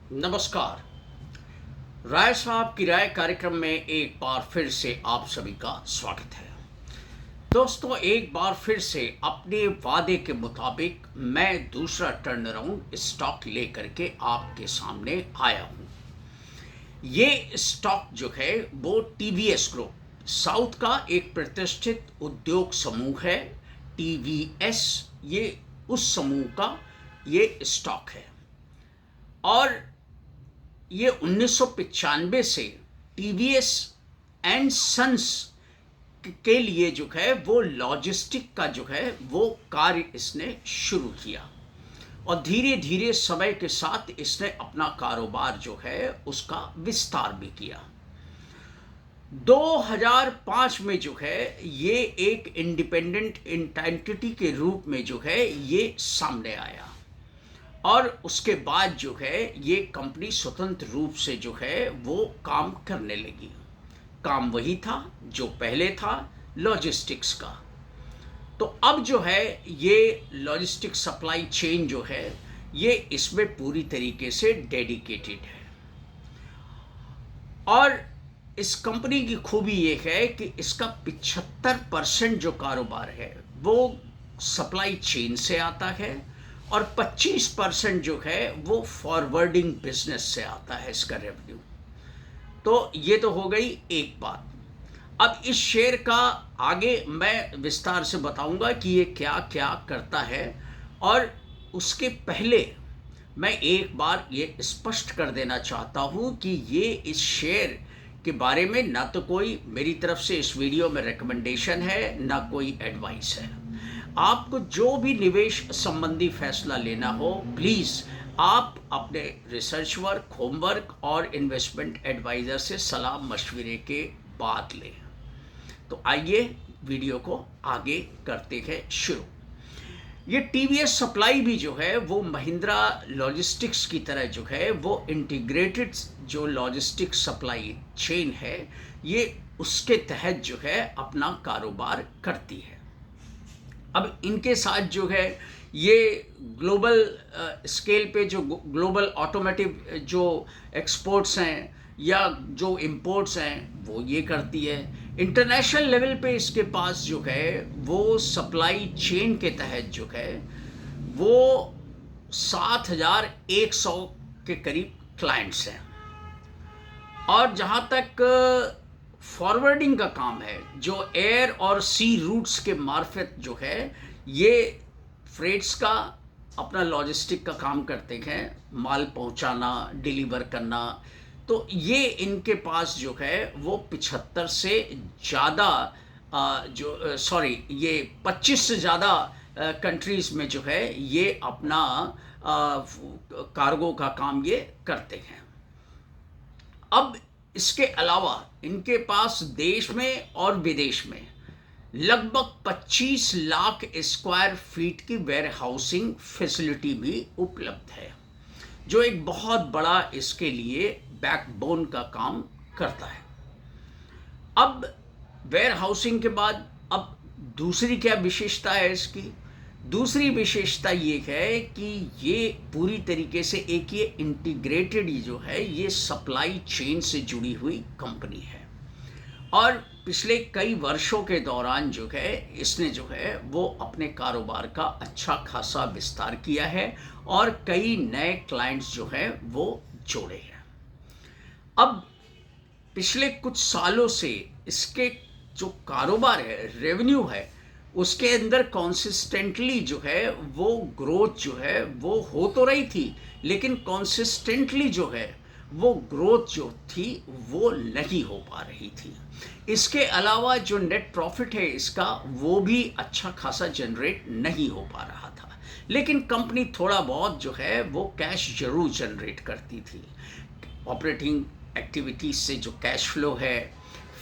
नमस्कार। राय साहब की राय कार्यक्रम में एक बार फिर से आप सभी का स्वागत है। दोस्तों, एक बार फिर से अपने वादे के मुताबिक मैं दूसरा टर्न अराउंड स्टॉक लेकर के आपके सामने आया हूँ। ये स्टॉक जो है वो टीवीएस ग्रुप साउथ का एक प्रतिष्ठित उद्योग समूह है। टीवीएस ये उस समूह का ये स्टॉक है और ये 1995 से टीवीएस एंड सन्स के लिए जो है वो लॉजिस्टिक का जो है वो कार्य इसने शुरू किया और धीरे धीरे समय के साथ इसने अपना कारोबार जो है उसका विस्तार भी किया। 2005 में जो है ये एक इंडिपेंडेंट एंटिटी के रूप में जो है ये सामने आया और उसके बाद जो है ये कंपनी स्वतंत्र रूप से जो है वो काम करने लगी। काम वही था जो पहले था, लॉजिस्टिक्स का। तो अब जो है ये लॉजिस्टिक सप्लाई चेन जो है ये इसमें पूरी तरीके से डेडिकेटेड है और इस कंपनी की खूबी ये है कि इसका 75% जो कारोबार है वो सप्लाई चेन से आता है और 25% जो है वो फॉरवर्डिंग बिजनेस से आता है इसका रेवेन्यू। तो ये तो हो गई एक बात। अब इस शेयर का आगे मैं विस्तार से बताऊंगा कि ये क्या क्या करता है और उसके पहले मैं एक बार ये स्पष्ट कर देना चाहता हूँ कि ये इस शेयर के बारे में ना तो कोई मेरी तरफ से इस वीडियो में रिकमेंडेशन है ना कोई एडवाइस है। आपको जो भी निवेश संबंधी फैसला लेना हो प्लीज़ आप अपने रिसर्च वर्क, होमवर्क और इन्वेस्टमेंट एडवाइज़र से सलाह मशवरे के बाद लें। तो आइए वीडियो को आगे करते हैं शुरू। ये टीवीएस सप्लाई भी जो है वो महिंद्रा लॉजिस्टिक्स की तरह जो है वो इंटीग्रेटेड जो लॉजिस्टिक सप्लाई चेन है ये उसके तहत जो है अपना कारोबार करती है। अब इनके साथ जो है ये ग्लोबल स्केल पे जो ग्लोबल ऑटोमेटिव जो एक्सपोर्ट्स हैं या जो इंपोर्ट्स हैं वो ये करती है। इंटरनेशनल लेवल पे इसके पास जो है वो सप्लाई चेन के तहत जो है वो 7,100 के करीब क्लाइंट्स हैं और जहाँ तक फॉरवर्डिंग का काम है जो एयर और सी रूट्स के मार्फत जो है ये फ्रेट्स का अपना लॉजिस्टिक का काम करते हैं, माल पहुंचाना, डिलीवर करना। तो ये इनके पास जो है वो 75 से ज़्यादा ये 25 से ज़्यादा कंट्रीज़ में जो है ये अपना कार्गो का काम ये करते हैं। अब इसके अलावा इनके पास देश में और विदेश में लगभग 25 लाख स्क्वायर फीट की वेयर हाउसिंग फैसिलिटी भी उपलब्ध है जो एक बहुत बड़ा इसके लिए बैकबोन का काम करता है। अब वेयर हाउसिंग के बाद अब दूसरी क्या विशेषता है इसकी? दूसरी विशेषता ये है कि ये पूरी तरीके से एक ये इंटीग्रेटेड जो है ये सप्लाई चेन से जुड़ी हुई कंपनी है और पिछले कई वर्षों के दौरान जो है इसने जो है वो अपने कारोबार का अच्छा खासा विस्तार किया है और कई नए क्लाइंट्स जो हैं वो जोड़े हैं। अब पिछले कुछ सालों से इसके जो कारोबार है, रेवेन्यू है, उसके अंदर कॉन्सिस्टेंटली जो है वो ग्रोथ जो है वो हो तो रही थी लेकिन कॉन्सिस्टेंटली जो है वो ग्रोथ जो थी वो नहीं हो पा रही थी। इसके अलावा जो नेट प्रॉफिट है इसका वो भी अच्छा खासा जनरेट नहीं हो पा रहा था लेकिन कंपनी थोड़ा बहुत जो है वो कैश जरूर जनरेट करती थी। ऑपरेटिंग एक्टिविटीज से जो कैश फ्लो है,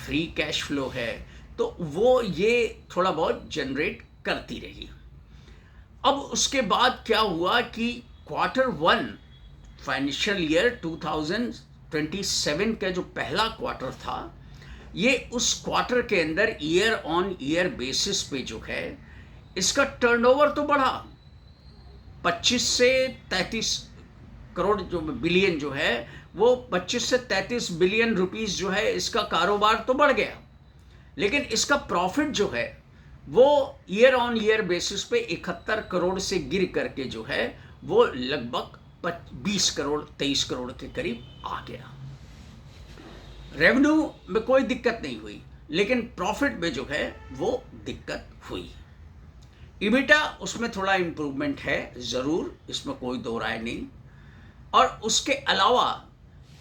फ्री कैश फ्लो है, तो वो ये थोड़ा बहुत जनरेट करती रही। अब उसके बाद क्या हुआ कि Q1 फाइनेंशियल ईयर 2027 का जो पहला क्वार्टर था ये उस क्वार्टर के अंदर ईयर ऑन ईयर बेसिस पे जो है इसका टर्नओवर तो बढ़ा 25 से 33 करोड़ जो बिलियन जो है वो 25 से 33 बिलियन रुपीस जो है इसका कारोबार तो बढ़ गया, लेकिन इसका प्रॉफिट जो है वो ईयर ऑन ईयर बेसिस पे 71 करोड़ से गिर करके जो है वो लगभग 20 करोड़ 23 करोड़ के करीब आ गया। रेवेन्यू में कोई दिक्कत नहीं हुई, लेकिन प्रॉफिट में जो है वो दिक्कत हुई। इबिटा उसमें थोड़ा इम्प्रूवमेंट है ज़रूर, इसमें कोई दो राय नहीं। और उसके अलावा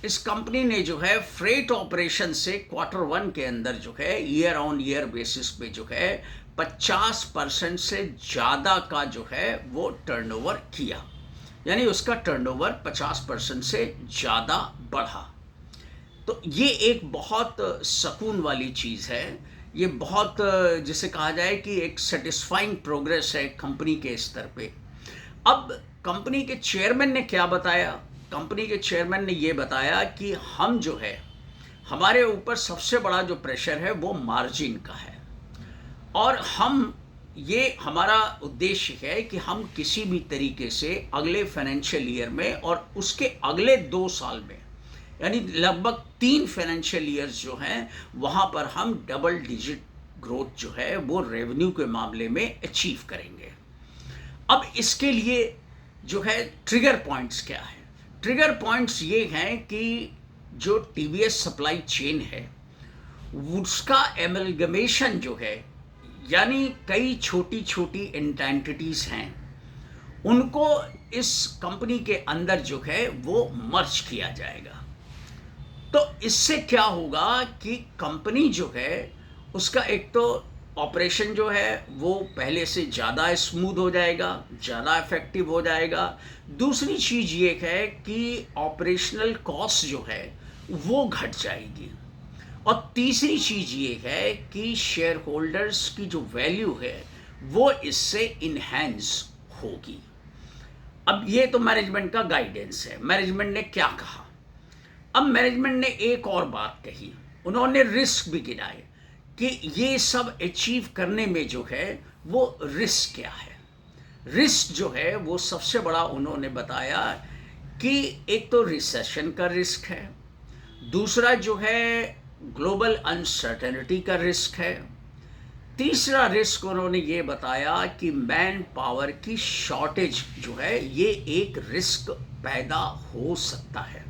इस कंपनी ने जो है फ्रेट ऑपरेशन से Q1 के अंदर जो है ईयर ऑन ईयर बेसिस पे जो है 50% से ज़्यादा का जो है वो टर्नओवर किया, यानी उसका टर्नओवर 50% से ज़्यादा बढ़ा। तो ये एक बहुत सुकून वाली चीज़ है, ये बहुत जिसे कहा जाए कि एक सेटिस्फाइंग प्रोग्रेस है कंपनी के स्तर पे। अब कंपनी के चेयरमैन ने क्या बताया? कंपनी के चेयरमैन ने ये बताया कि हम जो है हमारे ऊपर सबसे बड़ा जो प्रेशर है वो मार्जिन का है, और हम ये हमारा उद्देश्य है कि हम किसी भी तरीके से अगले फाइनेंशियल ईयर में और उसके अगले 2 साल में, यानी लगभग 3 फाइनेंशियल ईयर्स जो हैं वहाँ पर हम डबल डिजिट ग्रोथ जो है वो रेवेन्यू के मामले में अचीव करेंगे। अब इसके लिए जो है ट्रिगर पॉइंट्स क्या है? ट्रिगर पॉइंट्स ये हैं कि जो टीवीएस सप्लाई चेन है उसका एमलगमेशन जो है, यानी कई छोटी छोटी एंटिटीज़ हैं, उनको इस कंपनी के अंदर जो है वो मर्ज किया जाएगा। तो इससे क्या होगा कि कंपनी जो है उसका एक तो ऑपरेशन जो है वो पहले से ज़्यादा स्मूथ हो जाएगा, ज़्यादा इफेक्टिव हो जाएगा। दूसरी चीज़ ये है कि ऑपरेशनल कॉस्ट जो है वो घट जाएगी, और तीसरी चीज़ ये है कि शेयर होल्डर्स की जो वैल्यू है वो इससे इन्हेंस होगी। अब ये तो मैनेजमेंट का गाइडेंस है। मैनेजमेंट ने क्या कहा? अब मैनेजमेंट ने एक और बात कही, उन्होंने रिस्क भी गिनाए कि ये सब अचीव करने में जो है वो रिस्क क्या है। रिस्क जो है वो सबसे बड़ा उन्होंने बताया कि एक तो रिसेशन का रिस्क है, दूसरा जो है ग्लोबल अनसर्टेनिटी का रिस्क है, तीसरा रिस्क उन्होंने ये बताया कि मैन पावर की शॉर्टेज जो है ये एक रिस्क पैदा हो सकता है।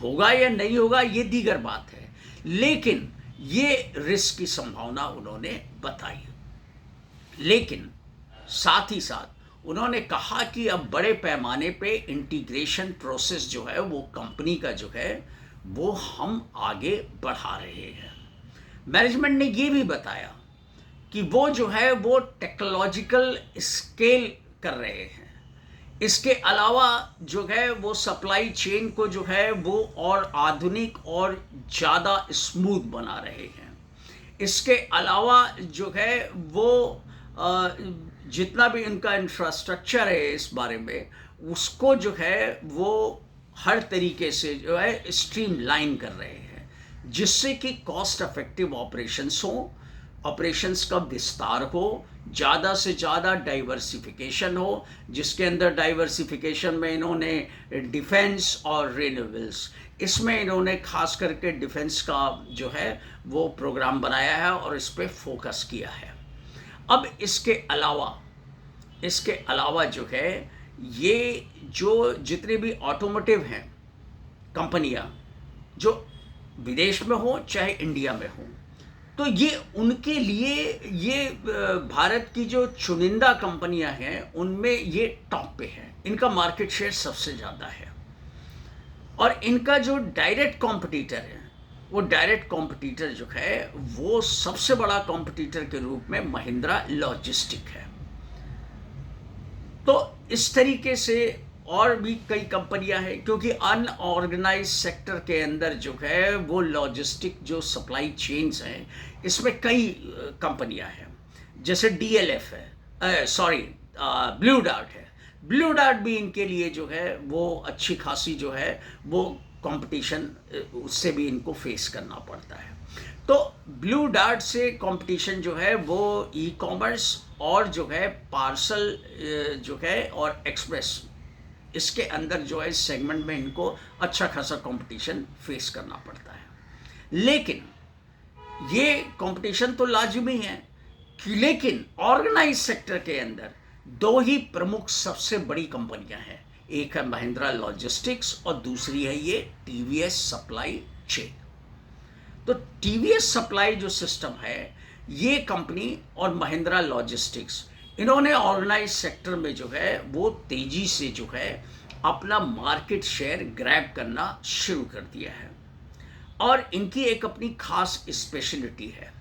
होगा या नहीं होगा ये दीगर बात है, लेकिन ये रिस्क की संभावना उन्होंने बताई। लेकिन साथ ही साथ उन्होंने कहा कि अब बड़े पैमाने पे इंटीग्रेशन प्रोसेस जो है वो कंपनी का जो है वो हम आगे बढ़ा रहे हैं। मैनेजमेंट ने ये भी बताया कि वो जो है वो टेक्नोलॉजिकल स्केल कर रहे हैं। इसके अलावा जो है वो सप्लाई चेन को जो है वो और आधुनिक और ज़्यादा स्मूथ बना रहे हैं। इसके अलावा जो है वो जितना भी इनका इंफ्रास्ट्रक्चर है इस बारे में उसको जो है वो हर तरीके से जो है स्ट्रीमलाइन कर रहे हैं, जिससे कि कॉस्ट इफेक्टिव ऑपरेशंस हो, ऑपरेशंस का विस्तार हो, ज़्यादा से ज़्यादा डाइवर्सिफिकेशन हो, जिसके अंदर डाइवर्सिफिकेशन में इन्होंने डिफेंस और रिन्यूएबल्स, इसमें इन्होंने खास करके डिफेंस का जो है वो प्रोग्राम बनाया है और इस पर फोकस किया है। अब इसके अलावा जो है ये जो जितने भी ऑटोमोटिव हैं कंपनियां जो विदेश में हो चाहे इंडिया में हो, तो ये उनके लिए ये भारत की जो चुनिंदा कंपनियां हैं उनमें ये टॉप पे है, इनका मार्केट शेयर सबसे ज़्यादा है। और इनका जो डायरेक्ट कॉम्पिटिटर है वो डायरेक्ट कॉम्पिटिटर जो है वो सबसे बड़ा कॉम्पिटिटर के रूप में महिंद्रा लॉजिस्टिक है। तो इस तरीके से और भी कई कंपनियां हैं, क्योंकि अनऑर्गेनाइज सेक्टर के अंदर जो है वो लॉजिस्टिक जो सप्लाई चेन्स हैं इसमें कई कंपनियां हैं, जैसे DLF है, ब्लू डार्ट है। ब्लू डार्ट भी इनके लिए जो है वो अच्छी खासी जो है वो कंपटीशन उससे भी इनको फेस करना पड़ता है। तो ब्लू डार्ट से कंपटीशन जो है वो ई-कॉमर्स और जो है पार्सल जो है और एक्सप्रेस, इसके अंदर जो है इस सेगमेंट में इनको अच्छा खासा कंपटीशन फेस करना पड़ता है। लेकिन ये कंपटीशन तो लाजिमी है लेकिन ऑर्गेनाइज सेक्टर के अंदर दो ही प्रमुख सबसे बड़ी कंपनियां हैं, एक है महिंद्रा लॉजिस्टिक्स और दूसरी है ये टीवीएस सप्लाई चेन। तो टीवीएस सप्लाई जो सिस्टम है ये कंपनी और महिंद्रा लॉजिस्टिक्स, इन्होंने ऑर्गेनाइज सेक्टर में जो है वो तेजी से जो है अपना मार्केट शेयर ग्रैब करना शुरू कर दिया है और इनकी एक अपनी खास स्पेशलिटी है।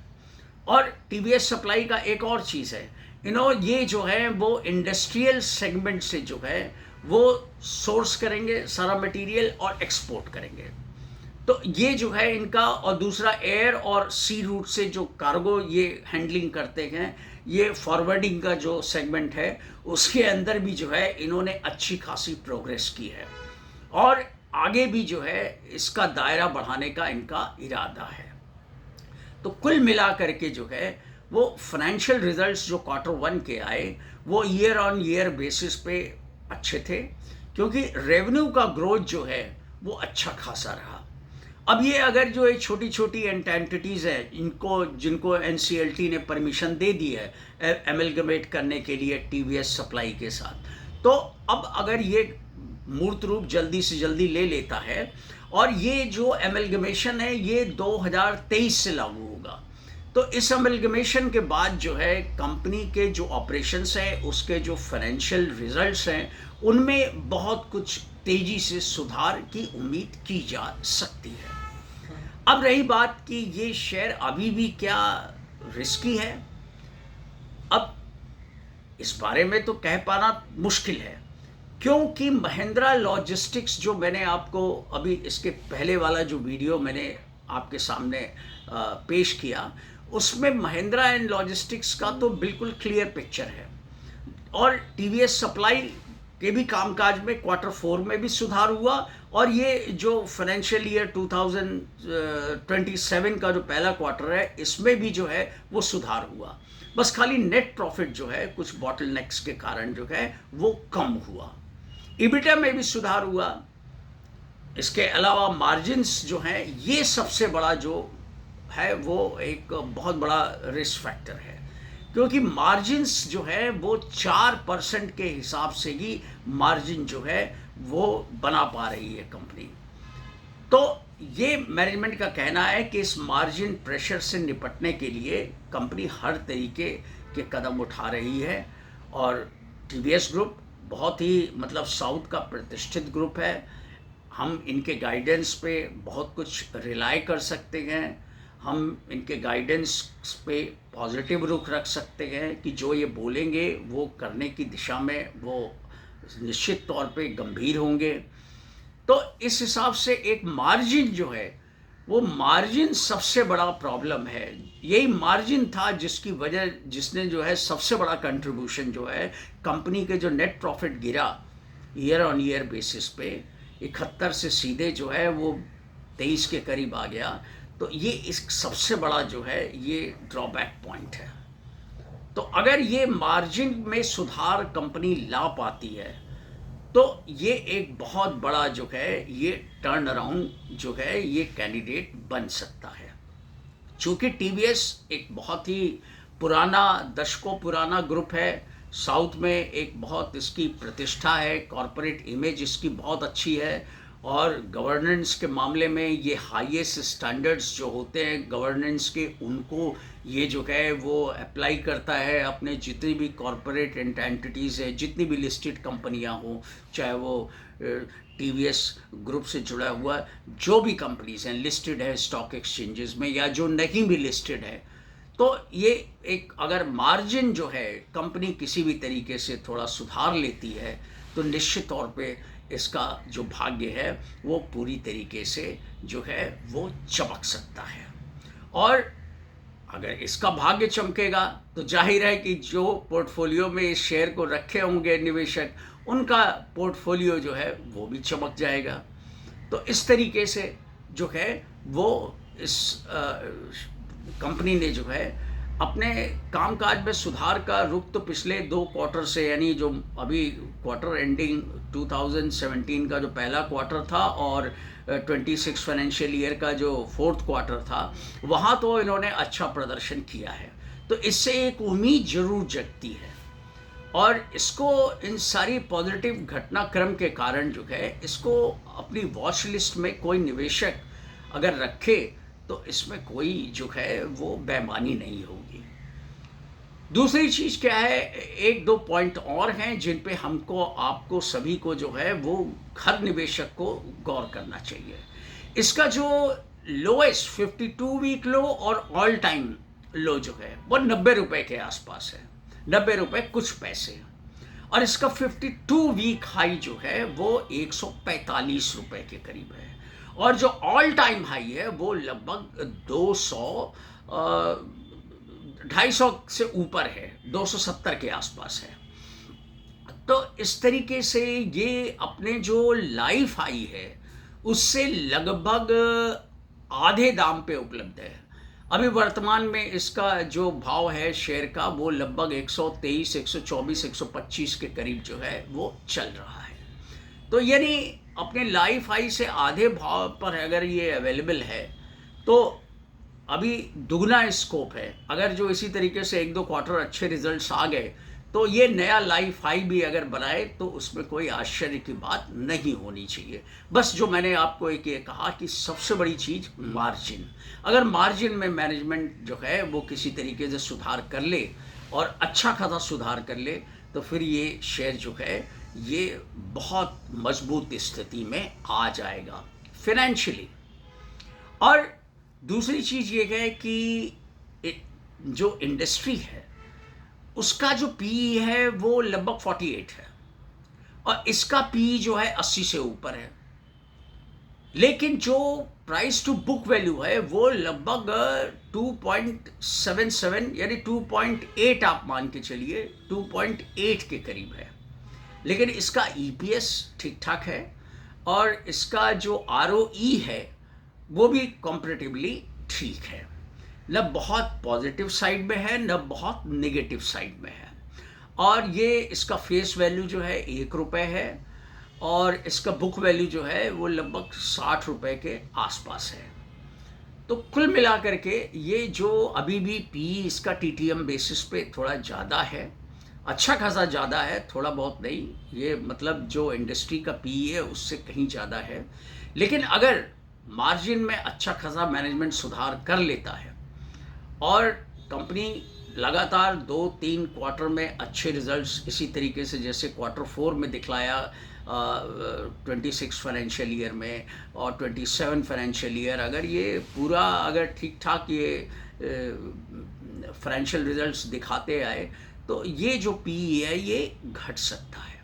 और टीवीएस सप्लाई का एक और चीज़ है, ये जो है वो इंडस्ट्रियल सेगमेंट से जो है वो सोर्स करेंगे सारा मटेरियल और एक्सपोर्ट करेंगे। तो ये जो है इनका, और दूसरा एयर और सी रूट से जो कार्गो ये हैंडलिंग करते हैं, ये फॉरवर्डिंग का जो सेगमेंट है उसके अंदर भी जो है इन्होंने अच्छी खासी प्रोग्रेस की है और आगे भी जो है इसका दायरा बढ़ाने का इनका इरादा है। तो कुल मिला करके जो है वो फाइनेंशियल रिजल्ट्स जो Q1 के आए वो ईयर ऑन ईयर बेसिस पे अच्छे थे, क्योंकि रेवेन्यू का ग्रोथ जो है वो अच्छा खासा रहा। अब ये अगर जो ये छोटी छोटी एंटिटीज़ हैं इनको, जिनको एनसीएलटी ने परमिशन दे दी है एमलगमेट करने के लिए टीवीएस सप्लाई के साथ, तो अब अगर ये मूर्त रूप जल्दी से जल्दी ले लेता है और ये जो एमलगमेशन है ये 2023 से लागू होगा, तो इस एमलगमेशन के बाद जो है कंपनी के जो ऑपरेशंस हैं उसके जो फाइनेंशियल रिजल्ट्स हैं उनमें बहुत कुछ तेजी से सुधार की उम्मीद की जा सकती है। अब रही बात कि ये शेयर अभी भी क्या रिस्की है, अब इस बारे में तो कह पाना मुश्किल है, क्योंकि महिंद्रा लॉजिस्टिक्स जो मैंने आपको अभी इसके पहले वाला जो वीडियो मैंने आपके सामने पेश किया उसमें महिंद्रा एंड लॉजिस्टिक्स का तो बिल्कुल क्लियर पिक्चर है और टीवीएस सप्लाई के भी कामकाज में Q4 में भी सुधार हुआ और ये जो फाइनेंशियल ईयर 2027 का जो पहला क्वार्टर है इसमें भी जो है वो सुधार हुआ। बस खाली नेट प्रॉफिट जो है कुछ बॉटलनेक्स के कारण जो है वो कम हुआ। ईबिटा में भी सुधार हुआ। इसके अलावा मार्जिन्स जो हैं ये सबसे बड़ा जो है वो एक बहुत बड़ा रिस्क फैक्टर है, क्योंकि मार्जिन्स जो है वो 4% के हिसाब से ही मार्जिन जो है वो बना पा रही है कंपनी। तो ये मैनेजमेंट का कहना है कि इस मार्जिन प्रेशर से निपटने के लिए कंपनी हर तरीके के कदम उठा रही है और टीवीएस ग्रुप बहुत ही साउथ का प्रतिष्ठित ग्रुप है। हम इनके गाइडेंस पे बहुत कुछ रिलाई कर सकते हैं, हम इनके गाइडेंस पे पॉजिटिव रुख रख सकते हैं कि जो ये बोलेंगे वो करने की दिशा में वो निश्चित तौर पे गंभीर होंगे। तो इस हिसाब से एक मार्जिन जो है वो मार्जिन सबसे बड़ा प्रॉब्लम है। यही मार्जिन था जिसने जो है सबसे बड़ा कंट्रीब्यूशन जो है कंपनी के जो नेट प्रॉफिट गिरा ईयर ऑन ईयर बेसिस पे 71 से सीधे जो है वो 23 के करीब आ गया। तो ये इस सबसे बड़ा जो है ये ड्रॉबैक पॉइंट है। तो अगर ये मार्जिन में सुधार कंपनी ला पाती है तो ये एक बहुत बड़ा जो है ये टर्न अराउंड जो है ये कैंडिडेट बन सकता है। चूँकि टीवीएस एक बहुत ही पुराना, दशकों पुराना ग्रुप है, साउथ में एक बहुत इसकी प्रतिष्ठा है, कॉरपोरेट इमेज इसकी बहुत अच्छी है और गवर्नेंस के मामले में ये हाईएस्ट स्टैंडर्ड्स जो होते हैं गवर्नेंस के उनको ये जो है वो अप्लाई करता है अपने जितनी भी कॉरपोरेट एंटिटीज़ है, जितनी भी लिस्टेड कंपनियां हों, चाहे वो टीवीएस ग्रुप से जुड़ा हुआ जो भी कंपनीज हैं लिस्टेड है स्टॉक एक्सचेंजेस में या जो नहीं भी लिस्टेड है। तो ये एक अगर मार्जिन जो है कंपनी किसी भी तरीके से थोड़ा सुधार लेती है तो निश्चित तौर पे इसका जो भाग्य है वो पूरी तरीके से जो है वो चमक सकता है। और अगर इसका भाग्य चमकेगा तो जाहिर है कि जो पोर्टफोलियो में इस शेयर को रखे होंगे निवेशक उनका पोर्टफोलियो जो है वो भी चमक जाएगा। तो इस तरीके से जो है वो इस कंपनी ने जो है अपने कामकाज में सुधार का रुख तो पिछले 2 क्वार्टर से, यानी जो अभी क्वार्टर एंडिंग 2017 का जो पहला क्वार्टर था और 26 फाइनेंशियल ईयर का जो फोर्थ क्वार्टर था, वहाँ तो इन्होंने अच्छा प्रदर्शन किया है। तो इससे एक उम्मीद जरूर जगती है, और इसको इन सारी पॉजिटिव घटनाक्रम के कारण जो है, इसको अपनी वॉच लिस्ट में कोई निवेशक अगर रखे तो इसमें कोई जो है वो बेईमानी नहीं होगी। दूसरी चीज़ क्या है, एक दो पॉइंट और हैं जिन पे हमको आपको सभी को जो है वो हर निवेशक को गौर करना चाहिए। इसका जो लोएस्ट 52 वीक लो और ऑल टाइम लो जो है वो 90 रुपए के आसपास है, 90 रुपए कुछ पैसे। और इसका 52 वीक हाई जो है वो 145 रुपए के करीब है, और जो ऑल टाइम हाई है वो लगभग 250 से ऊपर है, 270 के आसपास है। तो इस तरीके से ये अपने जो लाइफ हाई है उससे लगभग आधे दाम पे उपलब्ध है। अभी वर्तमान में इसका जो भाव है शेयर का वो लगभग 123, 124, 125 के करीब जो है वो चल रहा है। तो यानी अपने लाइफ हाई से आधे भाव पर अगर ये अवेलेबल है तो अभी दुगना स्कोप है। अगर जो इसी तरीके से एक दो क्वार्टर अच्छे रिजल्ट्स आ गए तो ये नया लाइफ हाई भी अगर बनाए तो उसमें कोई आश्चर्य की बात नहीं होनी चाहिए। बस जो मैंने आपको एक ये कहा कि सबसे बड़ी चीज़ मार्जिन, अगर मार्जिन में मैनेजमेंट जो है वो किसी तरीके से सुधार कर ले और अच्छा खासा सुधार कर ले तो फिर ये शेयर जो है ये बहुत मजबूत स्थिति में आ जाएगा फिनेंशियली। और दूसरी चीज़ ये है कि जो इंडस्ट्री है उसका जो पी है वो लगभग 48 है और इसका पी जो है 80 से ऊपर है, लेकिन जो प्राइस टू बुक वैल्यू है वो लगभग 2.77 यानी 2.8 आप मान के चलिए, 2.8 के करीब है। लेकिन इसका ईपीएस ठीक ठाक है और इसका जो आरओई है वो भी कंपैरेटिवली ठीक है, न बहुत पॉजिटिव साइड में है न बहुत नेगेटिव साइड में है। और ये इसका फेस वैल्यू जो है 1 रुपये है और इसका बुक वैल्यू जो है वो लगभग 60 रुपये के आसपास है। तो कुल मिलाकर के ये जो अभी भी पी इसका टीटीएम बेसिस पे थोड़ा ज़्यादा है, अच्छा खासा ज़्यादा है, थोड़ा बहुत नहीं, ये मतलब जो इंडस्ट्री का पी है उससे कहीं ज़्यादा है। लेकिन अगर मार्जिन में अच्छा खासा मैनेजमेंट सुधार कर लेता है और कंपनी लगातार 2-3 क्वार्टर में अच्छे रिजल्ट्स इसी तरीके से जैसे क्वार्टर 4 में दिखलाया 26 फाइनेंशियल ईयर में और 27 फाइनेंशियल ईयर, अगर ये पूरा अगर ठीक ठाक ये फाइनेंशियल रिजल्ट्स दिखाते आए तो ये जो पी है ये घट सकता है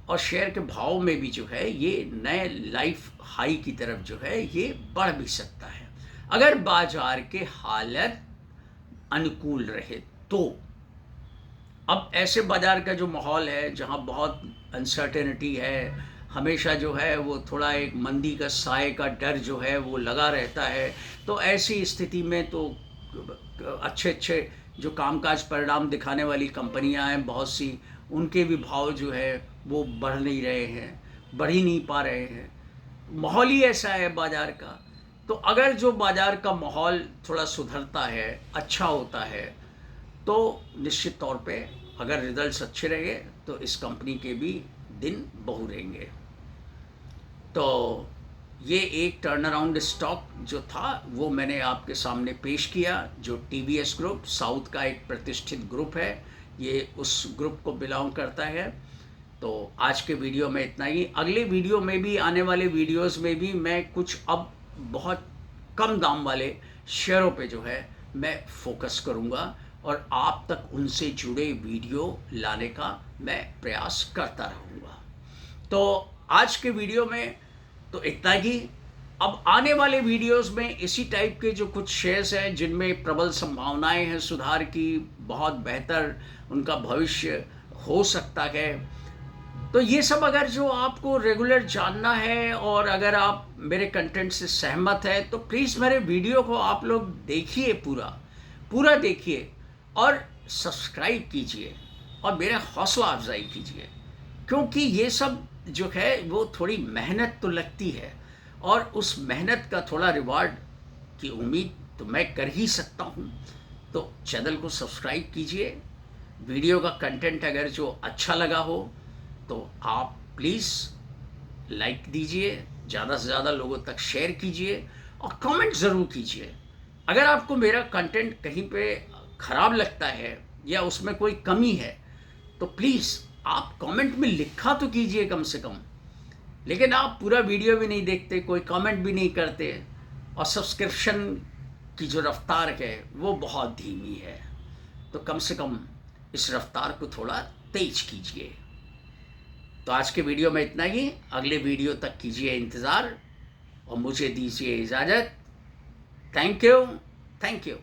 और शेयर के भाव में भी जो है ये नए लाइफ हाई की तरफ जो है ये बढ़ भी सकता है अगर बाजार के हालत अनुकूल रहे तो। अब ऐसे बाजार का जो माहौल है जहां बहुत अनसर्टेनिटी है, हमेशा जो है वो थोड़ा एक मंदी का साए का डर जो है वो लगा रहता है, तो ऐसी स्थिति में तो अच्छे अच्छे जो कामकाज परिणाम दिखाने वाली कंपनियां हैं बहुत सी, उनके भी भाव जो है वो बढ़ नहीं रहे हैं, बढ़ ही नहीं पा रहे हैं। माहौल ही ऐसा है बाजार का। तो अगर जो बाजार का माहौल थोड़ा सुधरता है, अच्छा होता है, तो निश्चित तौर पे अगर रिजल्ट्स अच्छे रहे तो इस कंपनी के भी दिन बहुरेंगे। तो ये एक टर्न अराउंड स्टॉक जो था वो मैंने आपके सामने पेश किया, जो टीवीएस ग्रुप साउथ का एक प्रतिष्ठित ग्रुप है, ये उस ग्रुप को बिलोंग करता है। तो आज के वीडियो में इतना ही। अगले वीडियो में भी, आने वाले वीडियोस में भी मैं कुछ अब बहुत कम दाम वाले शेयरों पे जो है मैं फोकस करूंगा और आप तक उनसे जुड़े वीडियो लाने का मैं प्रयास करता रहूँगा। तो आज के वीडियो में तो इतना ही। अब आने वाले वीडियोस में इसी टाइप के जो कुछ शेयर्स हैं जिनमें प्रबल संभावनाएं हैं सुधार की, बहुत बेहतर उनका भविष्य हो सकता है, तो ये सब अगर जो आपको रेगुलर जानना है और अगर आप मेरे कंटेंट से सहमत है तो प्लीज़ मेरे वीडियो को आप लोग देखिए, पूरा पूरा देखिए और सब्सक्राइब कीजिए और मेरा हौसला अफजाई कीजिए, क्योंकि ये सब जो है वो थोड़ी मेहनत तो लगती है और उस मेहनत का थोड़ा रिवार्ड की उम्मीद तो मैं कर ही सकता हूँ। तो चैनल को सब्सक्राइब कीजिए। वीडियो का कंटेंट अगर जो अच्छा लगा हो तो आप प्लीज़ लाइक दीजिए, ज़्यादा से ज़्यादा लोगों तक शेयर कीजिए और कमेंट ज़रूर कीजिए। अगर आपको मेरा कंटेंट कहीं पे ख़राब लगता है या उसमें कोई कमी है तो प्लीज़ आप कमेंट में लिखा तो कीजिए कम से कम। लेकिन आप पूरा वीडियो भी नहीं देखते, कोई कमेंट भी नहीं करते और सब्सक्रिप्शन की जो रफ्तार है वो बहुत धीमी है। तो कम से कम इस रफ्तार को थोड़ा तेज कीजिए। तो आज के वीडियो में इतना ही। अगले वीडियो तक कीजिए इंतज़ार और मुझे दीजिए इजाज़त। Thank you. Thank you.